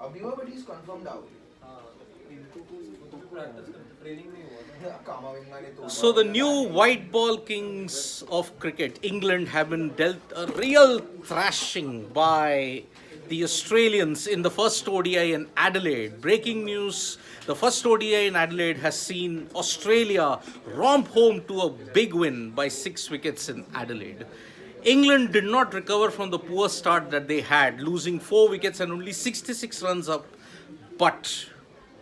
अभी हुआ but he's confirmed out. So the new white ball kings of cricket, England, have been dealt a real thrashing by the Australians in the first ODI in Adelaide. Breaking news, the first ODI in Adelaide has seen Australia romp home to a big win by 6 wickets in Adelaide. England did not recover from the poor start that they had, losing 4 wickets and only 66 runs up. But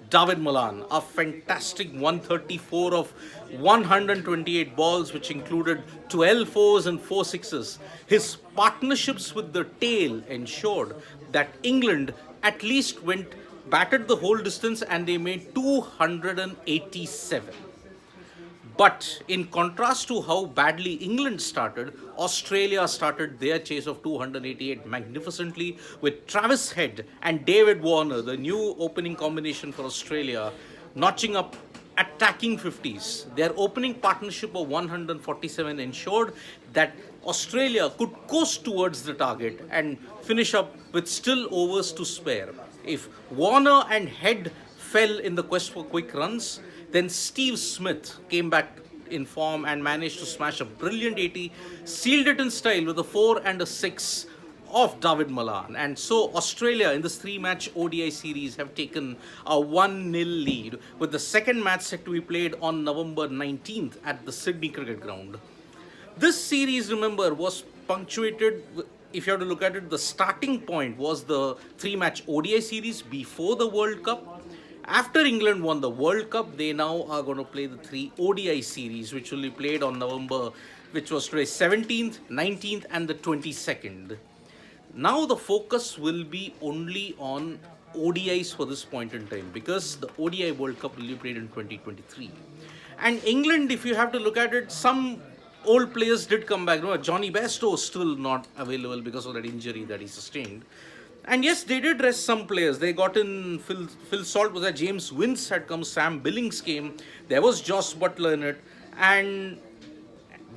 David Malan, a fantastic 134 of 128 balls, which included 12 fours and 4 sixes. His partnerships with the tail ensured that England at least batted the whole distance and they made 287. But in contrast to how badly England started, Australia started their chase of 288 magnificently with Travis Head and David Warner, the new opening combination for Australia, notching up attacking 50s. Their opening partnership of 147 ensured that Australia could coast towards the target and finish up with still overs to spare. If Warner and Head fell in the quest for quick runs, then Steve Smith came back in form and managed to smash a brilliant 80, sealed it in style with a 4 and a 6 of David Malan. And so Australia in this 3-match ODI series have taken a 1-0 lead, with the second match set to be played on November 19th at the Sydney Cricket Ground. This series, remember, was punctuated. If you have to look at it, the starting point was the 3-match ODI series before the World Cup. After England won the World Cup, they now are going to play the 3 ODI series, which will be played on November, which was today 17th, 19th, and the 22nd. Now the focus will be only on ODIs for this point in time, because the ODI World Cup will be played in 2023. And England, if you have to look at it, some old players did come back. Remember, Johnny Bairstow is still not available because of that injury that he sustained. And yes, they did rest some players. They got in Phil Salt was there, James Wince had come, Sam Billings came, there was Josh Butler in it, and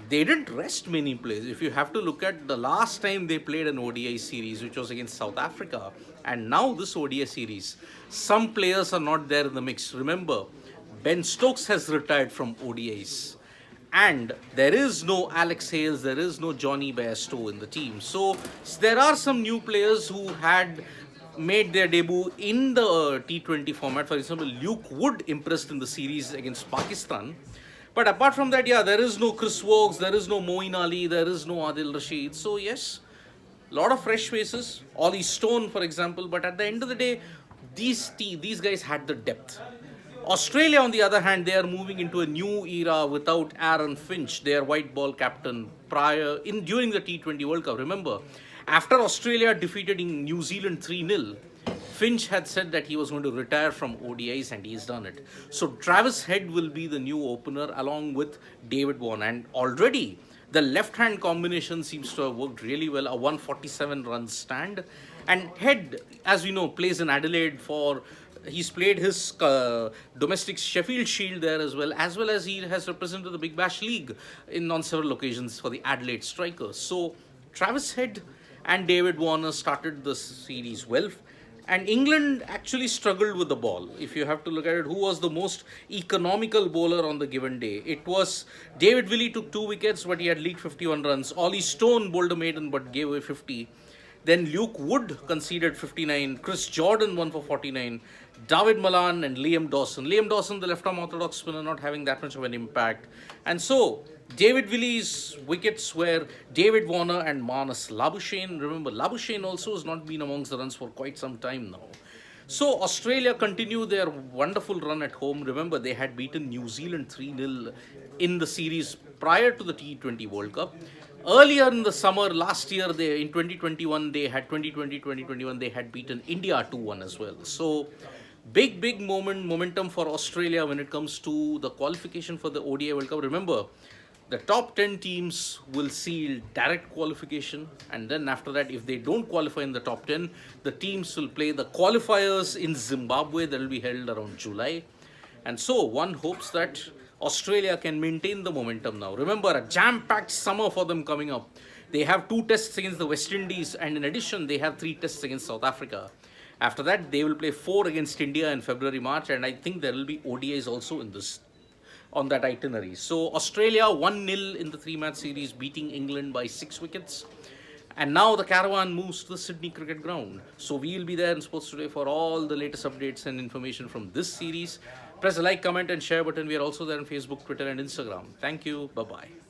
they didn't rest many players. If you have to look at the last time they played an ODI series, which was against South Africa, and now this ODI series, some players are not there in the mix. Remember, Ben Stokes has retired from ODIs. And there is no Alex Hales, there is no Johnny Bairstow in the team. So there are some new players who had made their debut in the T20 format. For example, Luke Wood impressed in the series against Pakistan. But apart from that, yeah, there is no Chris Wokes, there is no Moeen Ali, there is no Adil Rashid. So yes, a lot of fresh faces. Ollie Stone, for example. But at the end of the day, these guys had the depth. Australia, on the other hand, they are moving into a new era without Aaron Finch, their white ball captain, during the T20 World Cup. Remember, after Australia defeated New Zealand 3-0, Finch had said that he was going to retire from ODIs, and he's done it. So Travis Head will be the new opener along with David Warner. And already the left-hand combination seems to have worked really well, a 147 run stand. And Head, as we know, plays in Adelaide he's played his domestic Sheffield Shield there as well as he has represented the Big Bash League on several occasions for the Adelaide Strikers. So Travis Head and David Warner started the series well. And England actually struggled with the ball. If you have to look at it, who was the most economical bowler on the given day? It was David Willey, took 2 wickets, but he had leaked 51 runs. Ollie Stone bowled a maiden, but gave away 50. Then Luke Wood conceded 59. Chris Jordan won for 49. David Malan and Liam Dawson. Liam Dawson, the left-arm orthodox spinner, not having that much of an impact. And so David Willey's wickets were David Warner and Marnus Labuschagne. Remember, Labuschagne also has not been amongst the runs for quite some time now. So Australia continue their wonderful run at home. Remember, they had beaten New Zealand 3-0 in the series prior to the T20 World Cup. Earlier in the summer, last year, in 2021, they had 2020-2021, they had beaten India 2-1 as well. So big momentum for Australia when it comes to the qualification for the ODI World Cup. Remember, the top 10 teams will seal direct qualification, and then after that, if they don't qualify in the top 10, the teams will play the qualifiers in Zimbabwe that will be held around July. And so one hopes that Australia can maintain the momentum now. Remember, a jam-packed summer for them coming up. They have 2 tests against the West Indies, and in addition, they have 3 tests against South Africa. After that, they will play 4 against India in February, March, and I think there will be ODIs also in this on that itinerary. So Australia 1-0 in the 3-match series, beating England by 6 wickets. And now the caravan moves to the Sydney Cricket Ground. So we'll be there in Sports Today for all the latest updates and information from this series. Press the like, comment, and share button. We are also there on Facebook, Twitter, and Instagram. Thank you. Bye bye.